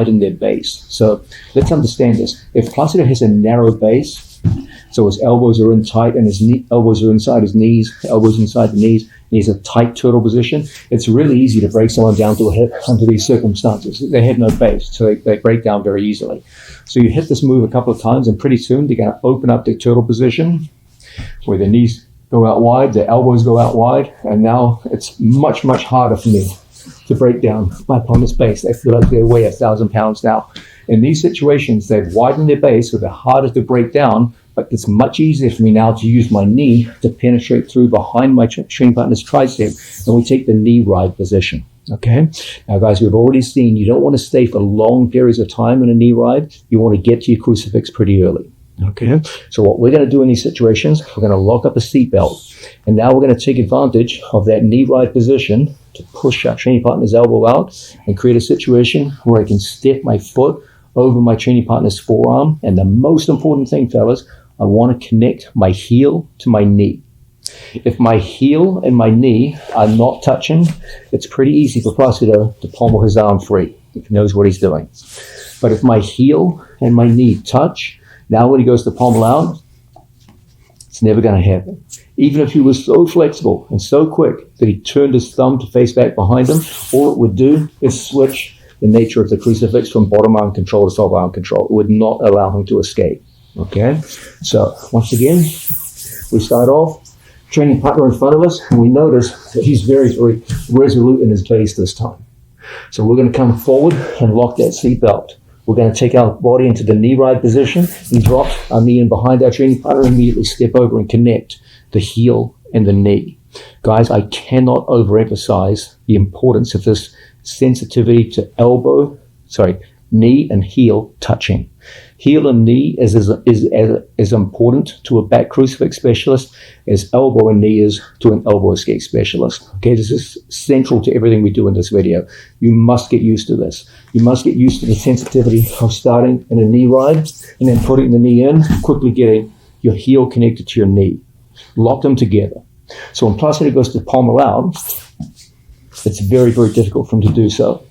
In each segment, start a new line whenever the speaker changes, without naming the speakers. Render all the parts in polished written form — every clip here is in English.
widen their base. So let's understand this. If Placido has a narrow base, so his elbows are in tight and his elbows are inside his knees, elbows inside the knees, and he's a tight turtle position, it's really easy to break someone down to a hip under these circumstances. They have no base, so they break down very easily. So you hit this move a couple of times, and pretty soon they're going to open up their turtle position where their knees go out wide, their elbows go out wide, and now it's much, much harder for me to break down my opponent's base. They feel like they weigh 1,000 pounds now. In these situations, they've widened their base, so they're harder to break down, but it's much easier for me now to use my knee to penetrate through behind my training partner's tricep, and we take the knee ride position. Okay? Now, guys, we've already seen you don't want to stay for long periods of time in a knee ride. You want to get to your crucifix pretty early. Okay? So what we're going to do in these situations, we're going to lock up a seatbelt, and now we're going to take advantage of that knee ride position to push our training partner's elbow out and create a situation where I can step my foot over my training partner's forearm. And the most important thing, fellas, I want to connect my heel to my knee. If my heel and my knee are not touching, it's pretty easy for Placido to pommel his arm free if he knows what he's doing. But if my heel and my knee touch, now when he goes to pommel out, it's never going to happen. Even if he was so flexible and so quick that he turned his thumb to face back behind him, all it would do is switch the nature of the crucifix from bottom arm control to top arm control. It would not allow him to escape. Okay? So, once again, we start off, training partner in front of us, and we notice that he's very, very resolute in his base this time. So we're going to come forward and lock that seat belt. We're going to take our body into the knee ride position and drop our knee in behind our training partner and immediately step over and connect the heel and the knee. Guys, I cannot overemphasize the importance of this sensitivity to knee and heel touching. Heel and knee is as important to a back crucifix specialist as elbow and knee is to an elbow escape specialist. Okay, this is central to everything we do in this video. You must get used to this. You must get used to the sensitivity of starting in a knee ride and then putting the knee in, quickly getting your heel connected to your knee. Lock them together. So when Placido goes to pommel out, it's very, very difficult for him to do so.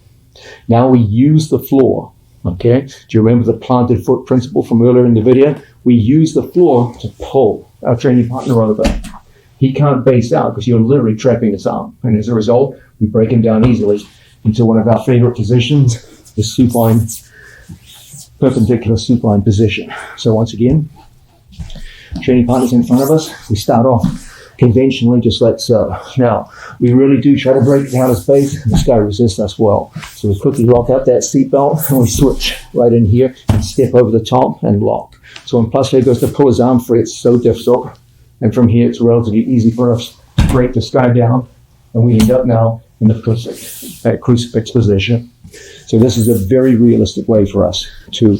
Now we use the floor. Okay, do you remember the planted foot principle from earlier in the video? We use the floor to pull our training partner over. He can't base out because you're literally trapping his arm. And as a result, we break him down easily into one of our favorite positions, the supine, perpendicular supine position. So once again, training partner's in front of us. We start off conventionally, just like so. Now, we really do try to break down his base, and this guy resists us well. So we quickly lock up that seatbelt, and we switch right in here and step over the top and lock. So when Placido goes to pull his arm free, it's so difficult. And from here, it's relatively easy for us to break this guy down, and we end up now in the crucifix position. So this is a very realistic way for us to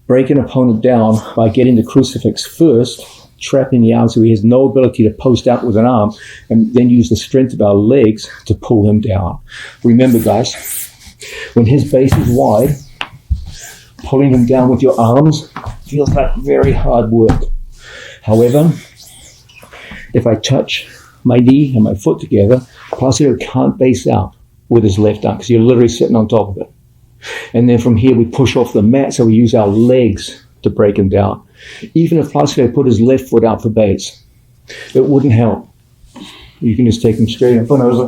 break an opponent down by getting the crucifix first, trapping the arm so he has no ability to post out with an arm, and then use the strength of our legs to pull him down. Remember, guys, when his base is wide, pulling him down with your arms feels like very hard work. However, if I touch my knee and my foot together, Placido can't base out with his left arm because you're literally sitting on top of it. And then from here we push off the mat, so we use our legs to break him down. Even if Placido put his left foot out for base, it wouldn't help. You can just take him straight up and over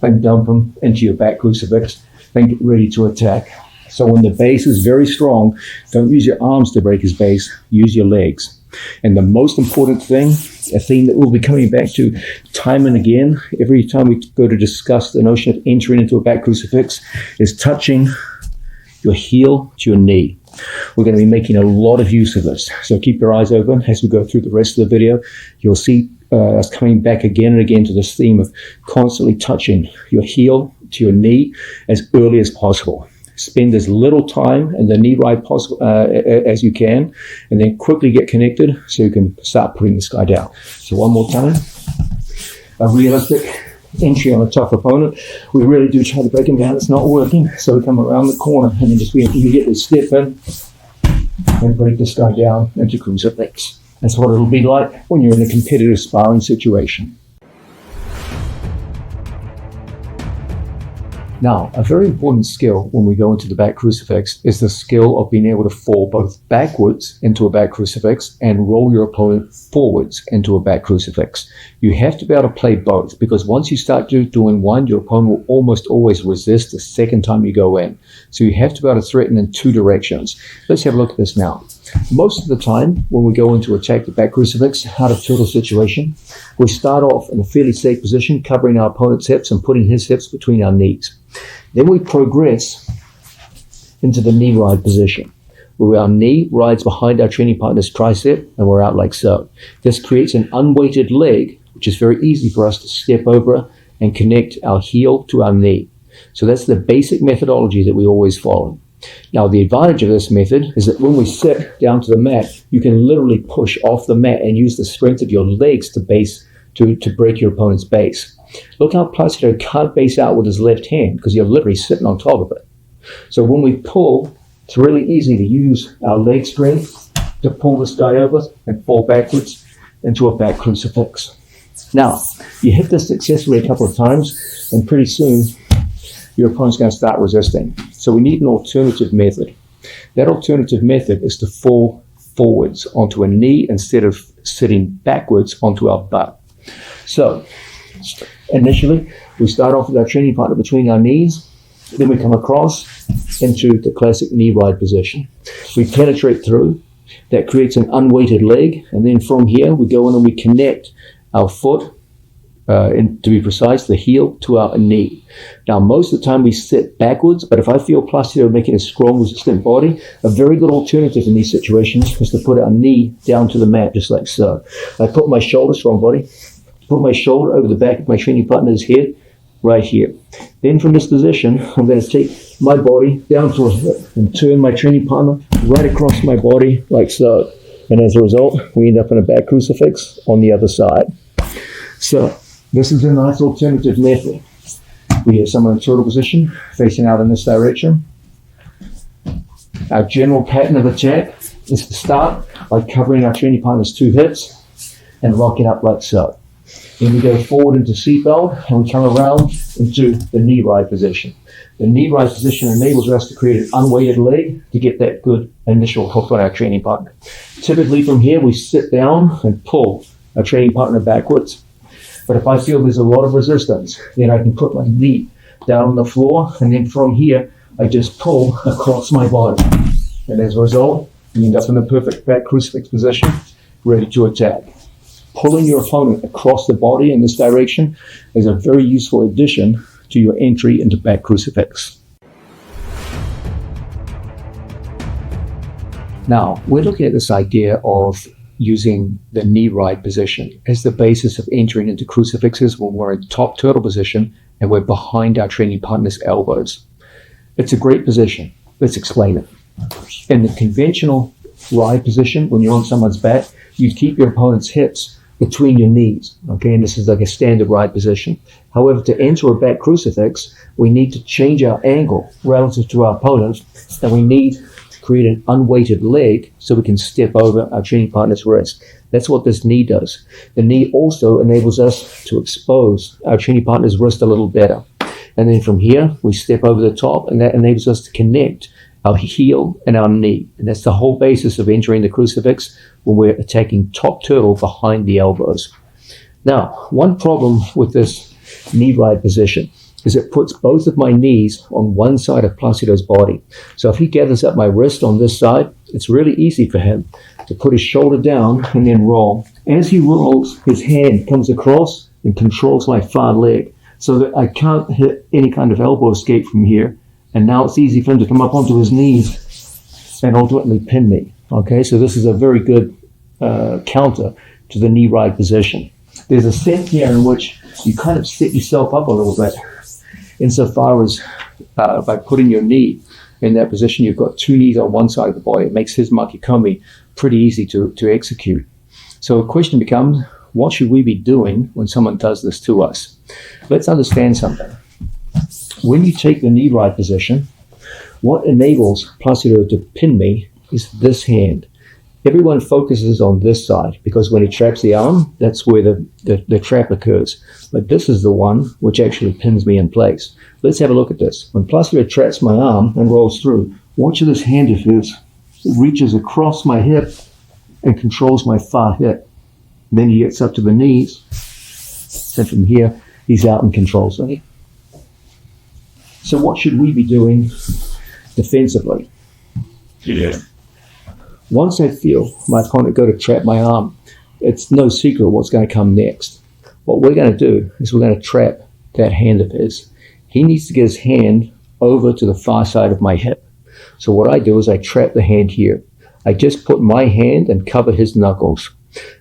and dump him into your back crucifix and get ready to attack. So when the base is very strong, don't use your arms to break his base, use your legs. And the most important thing, a theme that we'll be coming back to time and again, every time we go to discuss the notion of entering into a back crucifix, is touching your heel to your knee. We're going to be making a lot of use of this. So keep your eyes open as we go through the rest of the video. You'll see us coming back again and again to this theme of constantly touching your heel to your knee as early as possible. Spend as little time in the knee ride possible as you can, and then quickly get connected so you can start putting this guy down. So one more time, a realistic entry on a tough opponent. We really do try to break him down. It's not working, so we come around the corner and then just immediately step in and break this guy down into crucifix. That's what it'll be like when you're in a competitive sparring situation. Now, a very important skill when we go into the back crucifix is the skill of being able to fall both backwards into a back crucifix and roll your opponent forwards into a back crucifix. You have to be able to play both, because once you start doing one, your opponent will almost always resist the second time you go in. So you have to be able to threaten in two directions. Let's have a look at this now. Most of the time, when we go into attack the back crucifix out of turtle situation, we start off in a fairly safe position, covering our opponent's hips and putting his hips between our knees. Then we progress into the knee ride position, where our knee rides behind our training partner's tricep and we're out like so. This creates an unweighted leg, which is very easy for us to step over and connect our heel to our knee. So that's the basic methodology that we always follow. Now, the advantage of this method is that when we sit down to the mat, you can literally push off the mat and use the strength of your legs to break your opponent's base. Look how Placido can't base out with his left hand because you're literally sitting on top of it. So when we pull, it's really easy to use our leg strength to pull this guy over and fall backwards into a back crucifix. Now, you hit this successfully a couple of times, and pretty soon your opponent's going to start resisting. So we need an alternative method. That alternative method is to fall forwards onto a knee instead of sitting backwards onto our butt. So initially, we start off with our training partner between our knees. Then we come across into the classic knee ride position. We penetrate through. That creates an unweighted leg. And then from here, we go in and we connect our foot, to be precise, the heel to our knee. Now, most of the time we sit backwards, but if I feel Placido making a strong, resistant body, a very good alternative in these situations is to put our knee down to the mat, just like so. I put my shoulder, strong body, put my shoulder over the back of my training partner's head, right here. Then from this position, I'm going to take my body down to and turn my training partner right across my body, like so. And as a result, we end up in a back crucifix on the other side. So, this is a nice alternative method. We have someone in turtle position, facing out in this direction. Our general pattern of attack is to start by covering our training partner's two hips and rock it up like so. Then we go forward into seatbelt and we come around into the knee ride position. The knee ride position enables us to create an unweighted leg to get that good initial hook on our training partner. Typically from here we sit down and pull our training partner backwards. But if I feel there's a lot of resistance, then I can put my knee down on the floor, and then from here, I just pull across my body. And as a result, you end up in the perfect back crucifix position, ready to attack. Pulling your opponent across the body in this direction is a very useful addition to your entry into back crucifix. Now, we're looking at this idea of using the knee ride position as the basis of entering into crucifixes when we're in top turtle position and we're behind our training partner's elbows. It's a great position. Let's explain it. In the conventional ride position, when you're on someone's back, you keep your opponent's hips between your knees, okay? And this is like a standard ride position. However, to enter a back crucifix, we need to change our angle relative to our opponent, and we need create an unweighted leg so we can step over our training partner's wrist. That's what this knee does. The knee also enables us to expose our training partner's wrist a little better. And then from here, we step over the top, and that enables us to connect our heel and our knee. And that's the whole basis of entering the crucifix when we're attacking top turtle behind the elbows. Now, one problem with this knee ride position is it puts both of my knees on one side of Placido's body. So if he gathers up my wrist on this side, it's really easy for him to put his shoulder down and then roll. As he rolls, his hand comes across and controls my far leg so that I can't hit any kind of elbow escape from here. And now it's easy for him to come up onto his knees and ultimately pin me. Okay, so this is a very good counter to the knee ride position. There's a sense here in which you kind of set yourself up a little bit. Insofar as by putting your knee in that position, you've got two knees on one side of the body. It makes his makikomi pretty easy to execute. So the question becomes, what should we be doing when someone does this to us? Let's understand something. When you take the knee ride position, what enables Placido to pin me is this hand. Everyone focuses on this side because when he traps the arm, that's where the trap occurs. But this is the one which actually pins me in place. Let's have a look at this. When Placido traps my arm and rolls through, watch this hand of his. It reaches across my hip and controls my far hip. Then he gets up to the knees. And from here, he's out and controls me. So what should we be doing defensively?
Yeah.
Once I feel my opponent go to trap my arm, it's no secret what's going to come next. What we're going to do is we're going to trap that hand of his. He needs to get his hand over to the far side of my hip. So what I do is I trap the hand here. I just put my hand and cover his knuckles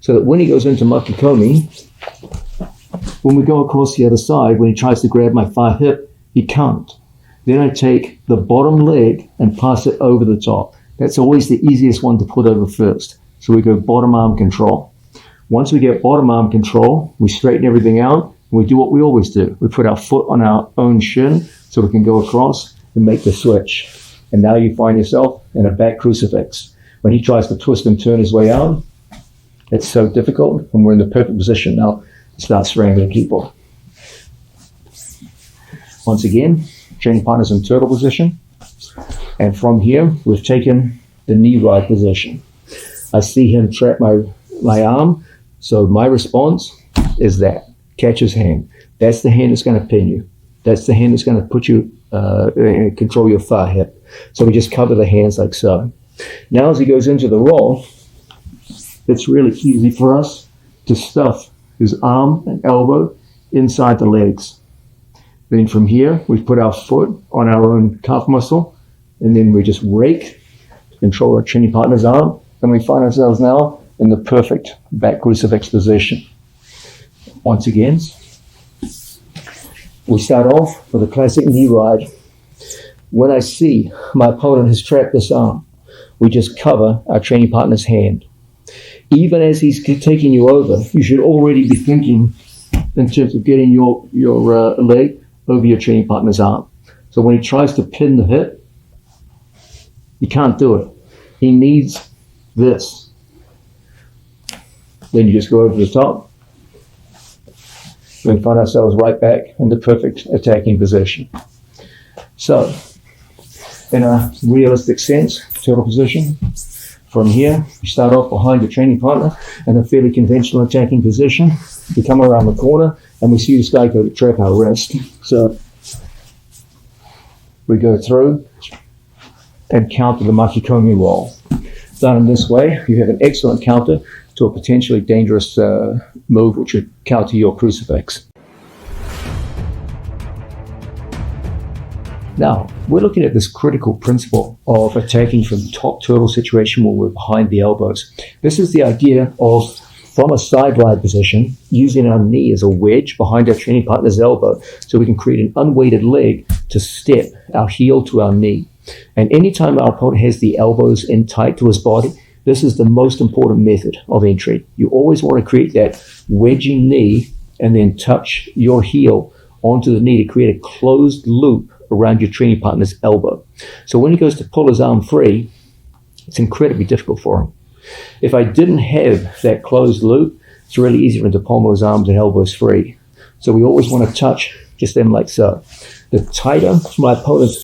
so that when he goes into makikomi, when we go across the other side, when he tries to grab my far hip, he can't. Then I take the bottom leg and pass it over the top. That's always the easiest one to put over first. So we go bottom arm control. Once we get bottom arm control, we straighten everything out, and we do what we always do. We put our foot on our own shin so we can go across and make the switch. And now you find yourself in a back crucifix. When he tries to twist and turn his way out, it's so difficult, and we're in the perfect position now to start strangling people. Once again, training partners in turtle position. And from here, we've taken the knee ride position. I see him trap my arm, so my response is that. Catch his hand. That's the hand that's going to pin you. That's the hand that's going to put you, control your far hip. So we just cover the hands like so. Now as he goes into the roll, it's really easy for us to stuff his arm and elbow inside the legs. Then from here, we put our foot on our own calf muscle, and then we just rake to control our training partner's arm, and we find ourselves now in the perfect back crucifix position. Once again, we start off with a classic knee ride. When I see my opponent has trapped this arm, we just cover our training partner's hand. Even as he's taking you over, you should already be thinking in terms of getting your leg over your training partner's arm. So when he tries to pin the hip, you can't do it. He needs this. Then you just go over the top. We find ourselves right back in the perfect attacking position. So, in a realistic sense, turtle position, from here, we start off behind the training partner in a fairly conventional attacking position. We come around the corner and we see this guy go to trap our wrist. So, we go through and counter the makikomi roll. Done in this way, you have an excellent counter to a potentially dangerous move which would counter your crucifix. Now, we're looking at this critical principle of attacking from top turtle situation where we're behind the elbows. This is the idea of, from a side ride position, using our knee as a wedge behind our training partner's elbow so we can create an unweighted leg to step our heel to our knee. And anytime our opponent has the elbows in tight to his body, this is the most important method of entry. You always want to create that wedging knee and then touch your heel onto the knee to create a closed loop around your training partner's elbow. So when he goes to pull his arm free, it's incredibly difficult for him. If I didn't have that closed loop, it's really easy for him to pommel his arms and elbows free. So we always want to touch just them like so. The tighter my opponent's